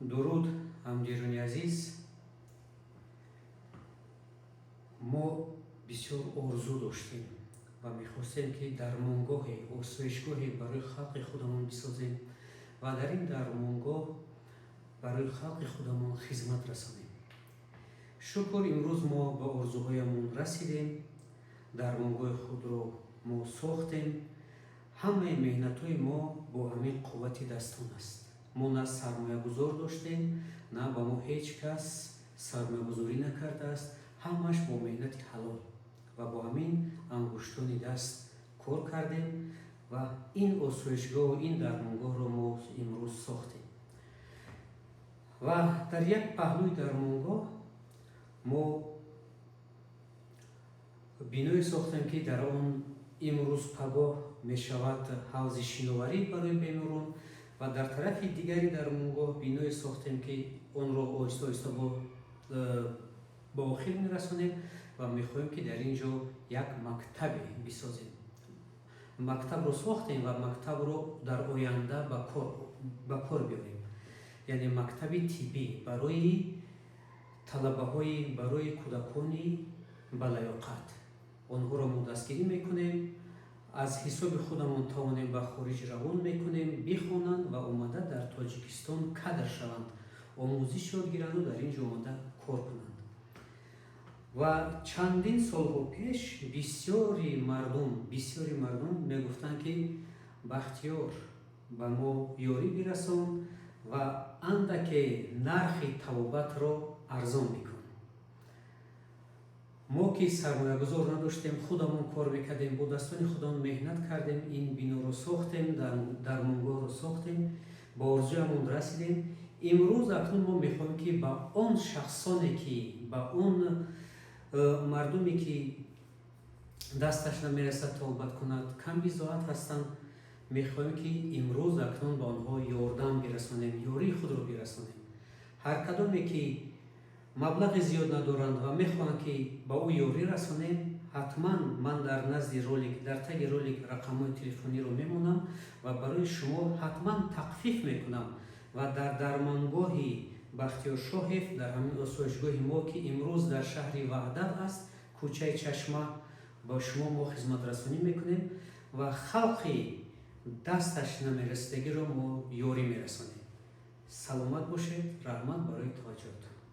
درود همگیرانی عزیز. ما بسیار آرزو داشتیم و میخواستیم که درمانگاه آسایشگاهی برای خلق خودمون بسازیم و در این درمانگاه برای خلق خودمون خدمت رسانیم. شکر امروز ما به آرزوهایمون رسیدیم. درمانگاه خود رو ما ساختیم. همه مهنت‌های ما با همین قوت دستان است. ما نه سرمایه گذار داشتیم، نه با ما هیچ کس سرمایه گذاری نکرده است. همش با مهنت حلال و با همین انگشتان دست کار کردیم و این آسایشگاه و این درمانگاه رو ما امروز ساختیم. و در یک پهلوی درمانگاه ما بینایی ساختیم که در آن امروز پگاه می شود حوض شناوری برای بیماران و در طرف دیگری درمانگاه بینایی ساختیم که آن را آهسته آهسته با آخر می رسانیم و می خواهیم که در اینجا یک مکتب بسازیم. مکتب رو ساختیم و مکتب رو در آینده به کار بیاریم. یعنی مکتب طبی برای طلبه های برای کودکانی بلیاقت. آنها را ما دستگیری میکنیم، از حساب خودمون توانیم به خارج روان میکنیم، بخوانند و آمده در تاجیکستان کادر شوند، آموزش یاد گیرند و در اینجا آمده کار کنند. و چندین سالها پیش بسیاری مردم میگفتند که بختیار به ما یاری برسان و اندک نرخ طبابت را ارزان میکن. ما که سرمایه گذار نداشتیم، خودمون کار میکردیم، با دستان خودمون مهنت کردیم، این بنا رو ساختیم، درمانگاه رو ساختیم، با آرزویمون رسیدیم. امروز اکنون ما میخوایم که با اون شخصانی که با اون مردمی که دستش نمیرسد طبابت کند، کم بضاعت هستند، میخوایم که امروز اکنون با آنها یاردم برسانیم، یاری خود رو برسانیم. هر کدامی که مبلغ زیاد ندارند و میخوان که با او یاری رسانیم، حتما من در نزد رولینگ در تگ رولینگ رقم‌های تلفنی رو میمونم و برای شما حتما تخفیف میکنم و در درمانگاه بختیار شاهف در همین آسایشگاه ما که امروز در شهر وحدت است، کوچه چشمه، با شما ما خدمت رسانی میکنیم و خلقی دستش نمیرسیدگی رو ما یاری میرسانیم. سلامت باشید. رحمت برای توجهتون.